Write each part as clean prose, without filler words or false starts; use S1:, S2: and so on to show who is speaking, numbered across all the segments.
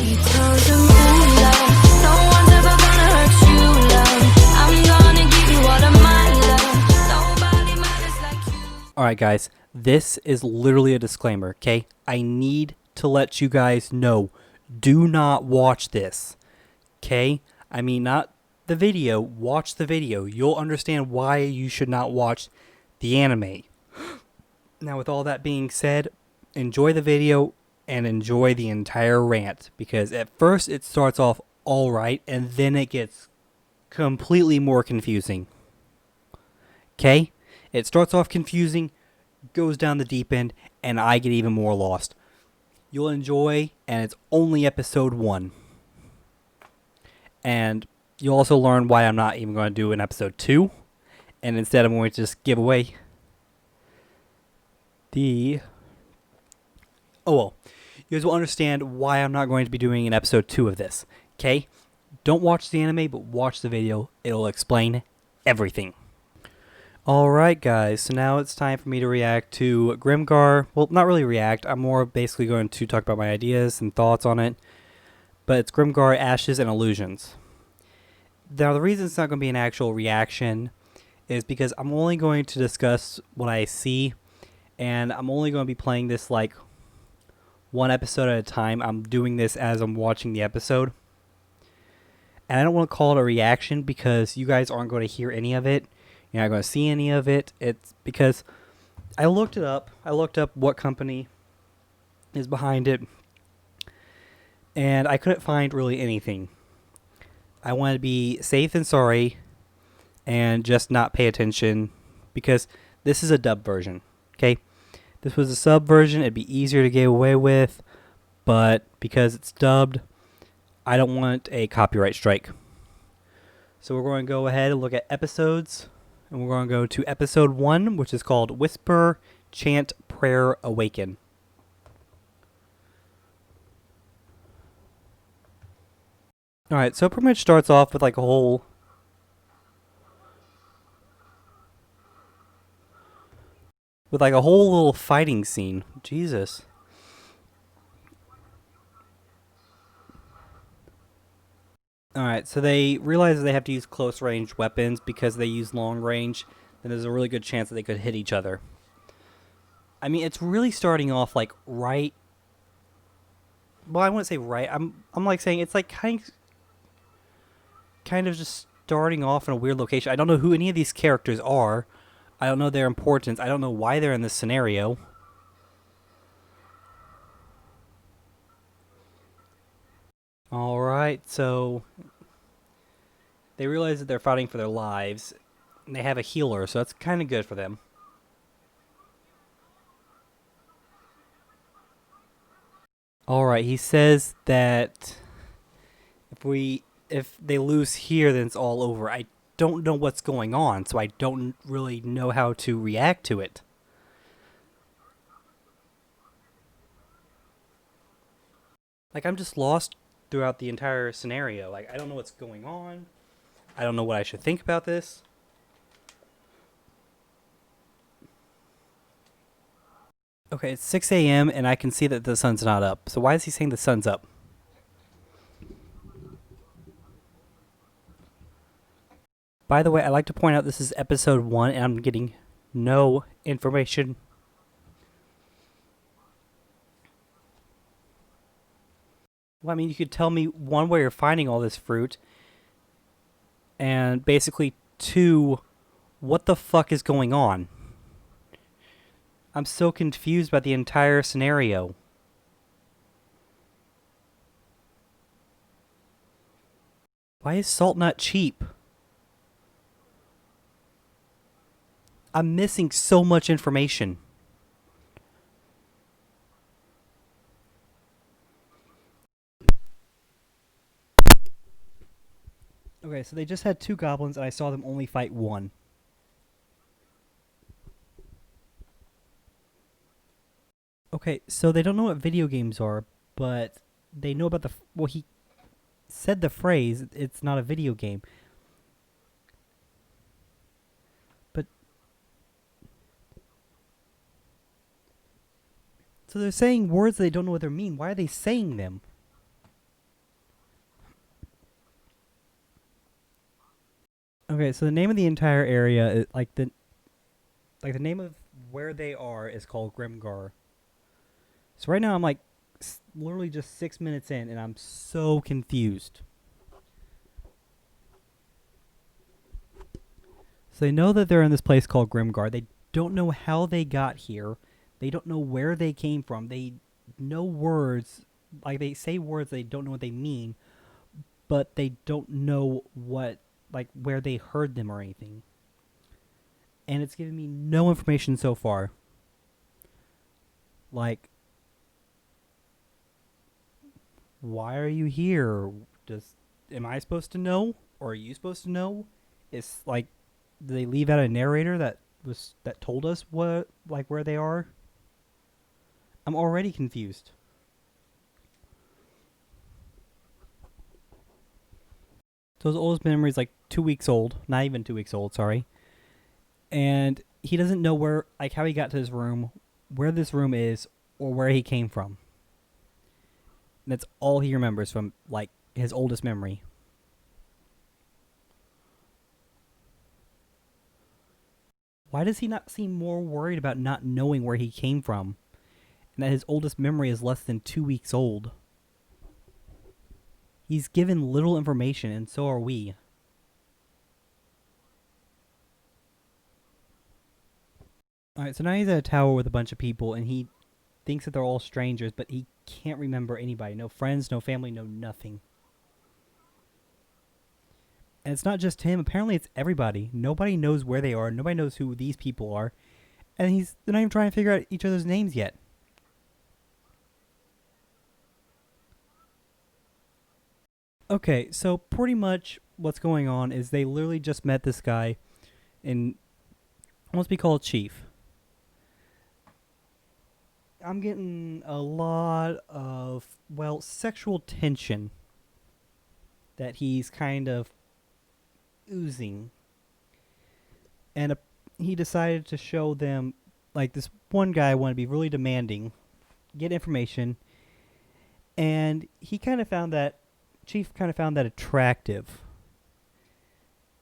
S1: He tells them, ooh, love, no one's ever gonna hurt you, love. I'm gonna give you all of my love. Nobody matters like you.
S2: Alright guys, this is literally a disclaimer, okay? I need to let you guys know, do not watch this, okay? I mean, not the video, watch the video. You'll understand why you should not watch the anime. Now with all that being said, enjoy the video and enjoy the entire rant, because at first it starts off alright and then it gets completely more confusing. Okay? It starts off confusing, goes down the deep end, and I get even more lost. You'll enjoy, and it's only episode 1. And you'll also learn why I'm not even going to do an episode 2, and instead I'm going to just give away the... Oh well, you guys will understand why I'm not going to be doing an episode 2 of this, okay? Don't watch the anime, but watch the video. It'll explain everything. Alright guys, so now it's time for me to react to Grimgar. Well, not really react, I'm more basically going to talk about my ideas and thoughts on it. But it's Grimgar, Ashes, and Illusions. Now the reason it's not going to be an actual reaction is because I'm only going to discuss what I see. And I'm only going to be playing this like one episode at a time. I'm doing this as I'm watching the episode. And I don't want to call it a reaction because you guys aren't going to hear any of it. You're not going to see any of it. It's because I looked it up. I looked up what company is behind it. And I couldn't find really anything. I wanted to be safe than sorry and just not pay attention because this is a dub version. Okay? This was a sub version. It'd be easier to get away with. But because it's dubbed, I don't want a copyright strike. So we're going to go ahead and look at episodes. And we're going to go to episode 1, which is called Whisper, Chant, Prayer, Awaken. Alright, so it pretty much starts off with like a whole... little fighting scene. Jesus. Alright, so they realize that they have to use close range weapons because they use long range, then there's a really good chance that they could hit each other. I mean, it's really starting off like right... Well, I wouldn't say right. I'm like saying it's like kind of just starting off in a weird location. I don't know who any of these characters are. I don't know their importance. I don't know why they're in this scenario. Alright, so they realize that they're fighting for their lives, and they have a healer, so that's kind of good for them. Alright, he says that if they lose here, then it's all over. I don't know what's going on, so I don't really know how to react to it. Like, I'm just lost throughout the entire scenario. Like, I don't know what's going on. I don't know what I should think about this. Okay, it's 6 a.m. and I can see that the sun's not up. So why is he saying the sun's up? By the way, I'd like to point out this is episode 1 and I'm getting no information. Well, I mean, you could tell me, 1, where you're finding all this fruit, and basically 2, what the fuck is going on? I'm so confused by the entire scenario. Why is salt not cheap? I'm missing so much information. Okay, so they just had 2 goblins and I saw them only fight 1. Okay, so they don't know what video games are, but they know about the... Well, he said the phrase, it's not a video game. But... So they're saying words they don't know what they mean. Why are they saying them? Okay, so the name of the entire area is the name of where they are is called Grimgar. So right now I'm like literally just 6 minutes in, and I'm so confused. So they know that they're in this place called Grimgar. They don't know how they got here. They don't know where they came from. They know words, like they say words, they don't know what they mean, but they don't know what, like where they heard them or anything. And it's giving me no information so far. Like, why are you here? Does am I supposed to know, or are you supposed to know? It's like, do they leave out a narrator that told us what, like where they are? I'm already confused. So his oldest memory is like 2 weeks old, not even 2 weeks old, sorry. And he doesn't know where, like how he got to his room, where this room is, or where he came from. And that's all he remembers from like his oldest memory. Why does he not seem more worried about not knowing where he came from? And that his oldest memory is less than 2 weeks old. He's given little information, and so are we. Alright, so now he's at a tower with a bunch of people, and he thinks that they're all strangers, but he can't remember anybody. No friends, no family, no nothing. And it's not just him. Apparently it's everybody. Nobody knows where they are. Nobody knows who these people are. And they're not even trying to figure out each other's names yet. Okay, so pretty much what's going on is they literally just met this guy and wants to be called Chief. I'm getting a lot of, well, sexual tension that he's kind of oozing. And he decided to show them, like, this one guy wanted to be really demanding, get information, and Chief kind of found that attractive.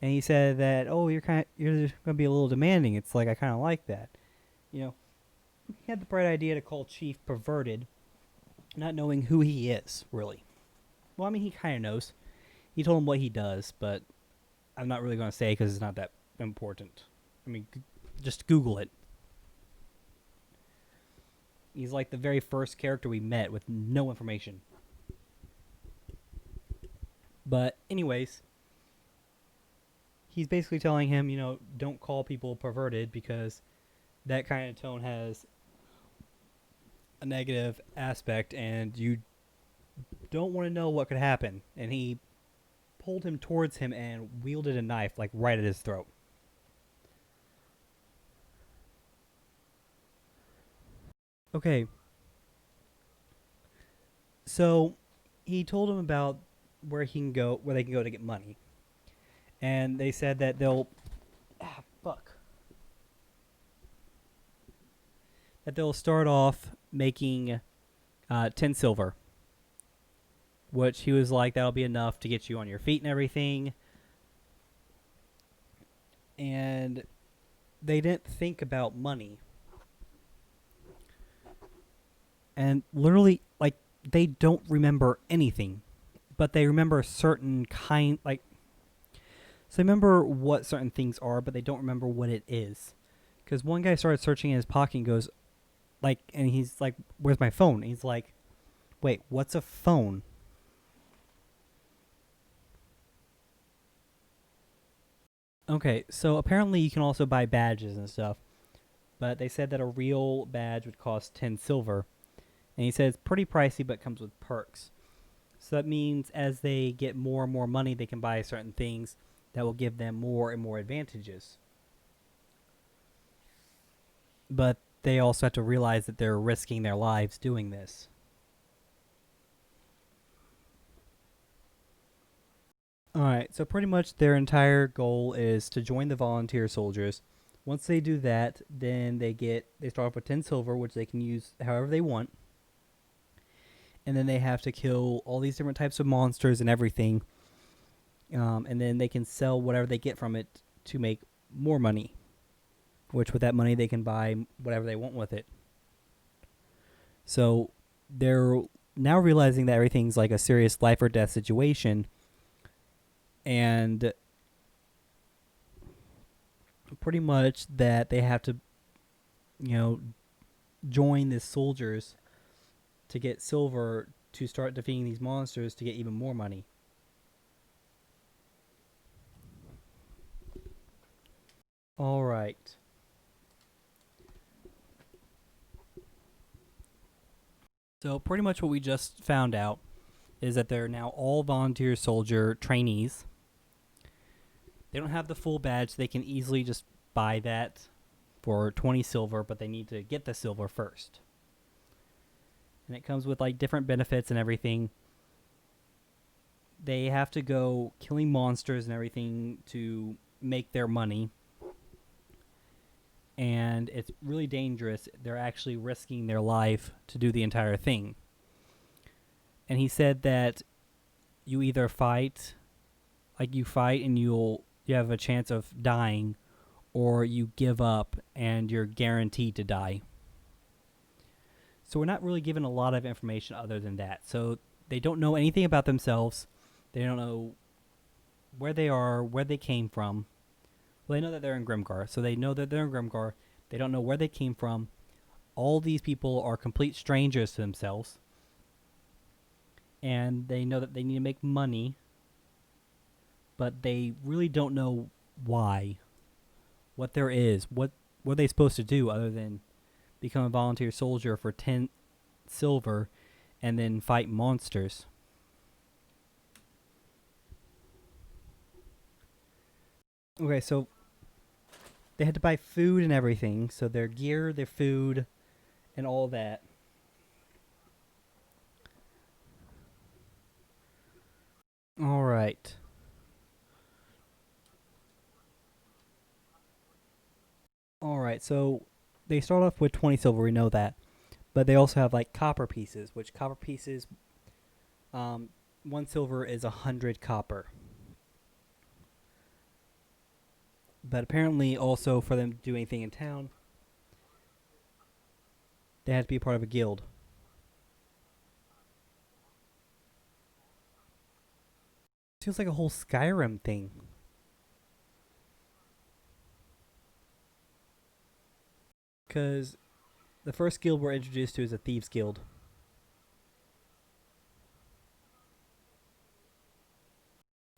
S2: And he said that, oh, you're going to be a little demanding. It's like, I kind of like that. You know, he had the bright idea to call Chief perverted, not knowing who he is, really. Well, I mean, he kind of knows. He told him what he does, but I'm not really going to say because it's not that important. I mean, just Google it. He's like the very first character we met with no information. But anyways, he's basically telling him, don't call people perverted because that kind of tone has a negative aspect and you don't want to know what could happen. And he pulled him towards him and wielded a knife like right at his throat. Okay. So he told him about where they can go to get money. And they said that that they'll start off making 10 silver, which he was like, that'll be enough to get you on your feet and everything. And they didn't think about money. And literally, like, they don't remember anything, but they remember certain so they remember what certain things are, but they don't remember what it is. Because one guy started searching in his pocket and goes, and he's like, where's my phone? And he's like, wait, what's a phone? Okay, so apparently you can also buy badges and stuff, but they said that a real badge would cost 10 silver. And he said it's pretty pricey, but comes with perks. So that means as they get more and more money, they can buy certain things that will give them more and more advantages. But they also have to realize that they're risking their lives doing this. Alright, so pretty much their entire goal is to join the volunteer soldiers. Once they do that, then they start off with 10 silver, which they can use however they want. And then they have to kill all these different types of monsters and everything and then they can sell whatever they get from it to make more money, which with that money they can buy whatever they want with it. So they're now realizing that everything's like a serious life or death situation, and pretty much that they have to, join the soldiers to get silver to start defeating these monsters to get even more money. All right. So pretty much what we just found out is that they're now all volunteer soldier trainees. They don't have the full badge. They can easily just buy that for 20 silver, but they need to get the silver first. And it comes with like different benefits and everything. They have to go killing monsters and everything to make their money. And it's really dangerous. They're actually risking their life to do the entire thing. And he said that you either fight, like you fight and you have a chance of dying, or you give up and you're guaranteed to die. So we're not really given a lot of information other than that. So they don't know anything about themselves. They don't know where they are, where they came from. Well, they know that they're in Grimgar, so they know that they're in Grimgar. They don't know where they came from. All these people are complete strangers to themselves. And they know that they need to make money, but they really don't know why. What there is. What are they supposed to do other than become a volunteer soldier for 10 silver and then fight monsters? Okay, so they had to buy food and everything. So their gear, their food, and all that. All right. All right, so they start off with 20 silver, we know that. But they also have like copper pieces, which copper pieces, 1 silver is 100 copper. But apparently also for them to do anything in town, they had to be a part of a guild. Feels like a whole Skyrim thing. Because the first guild we're introduced to is a Thieves Guild.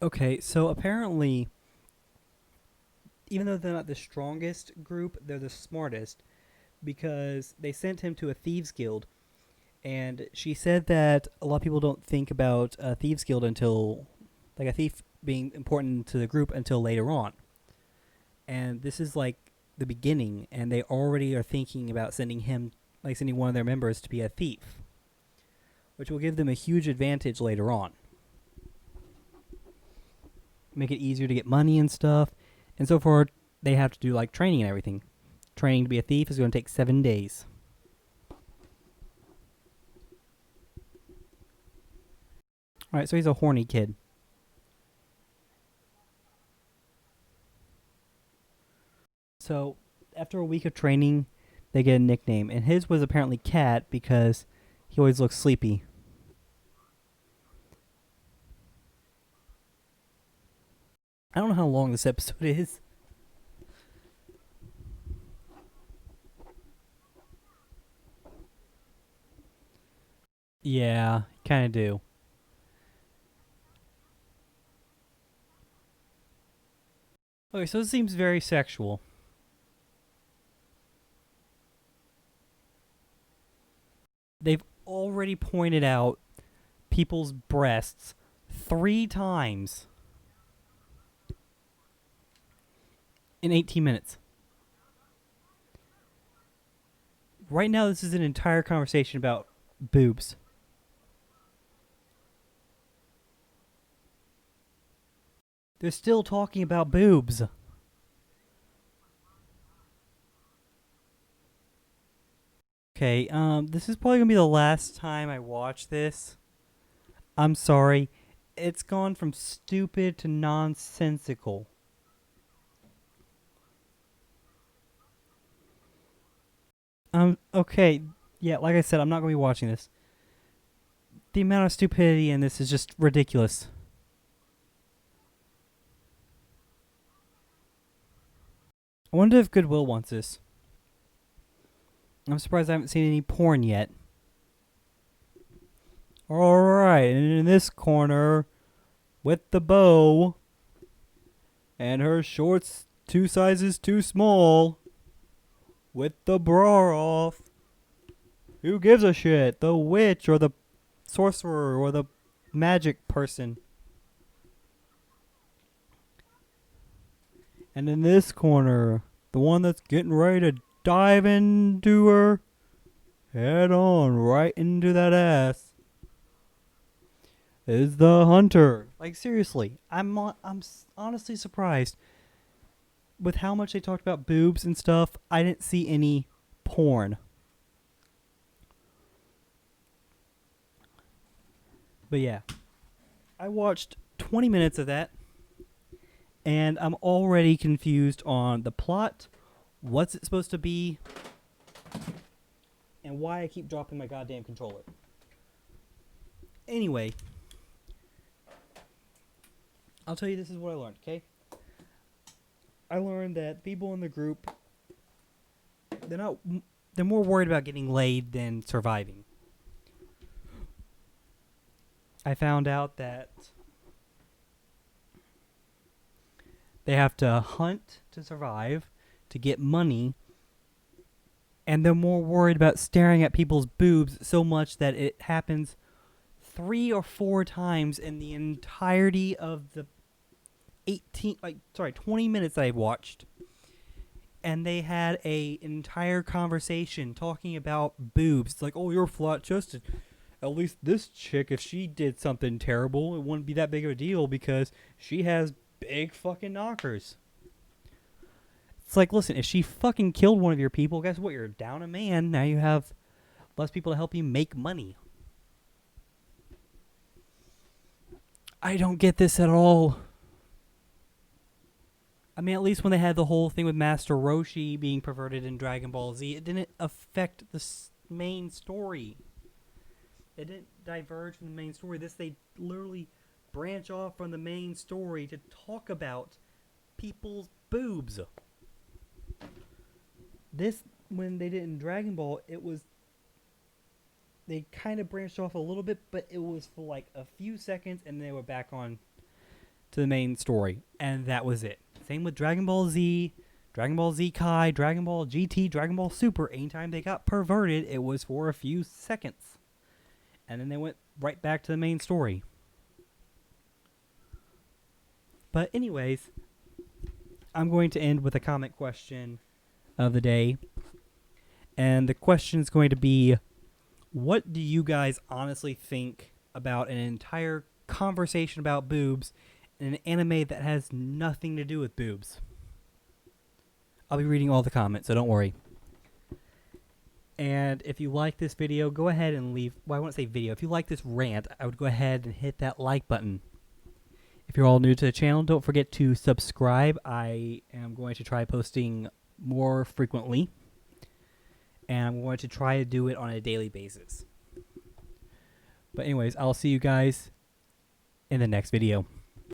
S2: Okay, so apparently, even though they're not the strongest group, they're the smartest. Because they sent him to a Thieves Guild. And she said that a lot of people don't think about a Thieves Guild until, like a thief being important to the group until later on. And this is like the beginning, and they already are thinking about sending one of their members to be a thief, which will give them a huge advantage later on. Make it easier to get money and stuff. And so far, they have to do like training and everything. Training to be a thief is going to take 7 days. Alright, so he's a horny kid. So, after a week of training, they get a nickname. And his was apparently Cat because he always looks sleepy. I don't know how long this episode is. Yeah, kind of do. Okay, so this seems very sexual. They've already pointed out people's breasts 3 times in 18 minutes. Right now, this is an entire conversation about boobs. They're still talking about boobs. Okay, this is probably gonna be the last time I watch this. I'm sorry. It's gone from stupid to nonsensical. Okay. Yeah, like I said, I'm not going to be watching this. The amount of stupidity in this is just ridiculous. I wonder if Goodwill wants this. I'm surprised I haven't seen any porn yet. Alright, and in this corner, with the bow, and her shorts 2 sizes too small, with the bra off. Who gives a shit? The witch or the sorcerer or the magic person. And in this corner, the one that's getting ready to dive into her head on right into that ass is the hunter. Like seriously, I'm honestly surprised with how much they talked about boobs and stuff. I didn't see any porn. But yeah, I watched 20 minutes of that, and I'm already confused on the plot, what's it supposed to be, and why I keep dropping my goddamn controller. Anyway, I'll tell you this is what I learned, okay? I learned that people in the group, they're more worried about getting laid than surviving. I found out that they have to hunt to survive, to get money, and they're more worried about staring at people's boobs so much that it happens 3 or 4 times in the entirety of the 20 minutes that I've watched. And they had a entire conversation talking about boobs. It's like, oh, you're flat-chested. At least this chick, if she did something terrible, it wouldn't be that big of a deal because she has big fucking knockers. It's like, listen, if she fucking killed one of your people, guess what? You're down a man. Now you have less people to help you make money. I don't get this at all. I mean, at least when they had the whole thing with Master Roshi being perverted in Dragon Ball Z, it didn't affect the main story. It didn't diverge from the main story. They literally branch off from the main story to talk about people's boobs. This, when they did in Dragon Ball, they kind of branched off a little bit, but it was for like a few seconds, and they were back on to the main story, and that was it. Same with Dragon Ball Z, Dragon Ball Z Kai, Dragon Ball GT, Dragon Ball Super. Anytime they got perverted, it was for a few seconds. And then they went right back to the main story. But anyways, I'm going to end with a comment question of the day. And the question is going to be, what do you guys honestly think about an entire conversation about boobs in an anime that has nothing to do with boobs? I'll be reading all the comments, so don't worry. And if you like this video, go ahead and leave... Well, I won't say video. If you like this rant, I would go ahead and hit that like button. If you're all new to the channel, don't forget to subscribe. I am going to try posting more frequently. And I'm going to try to do it on a daily basis. But anyways, I'll see you guys in the next video.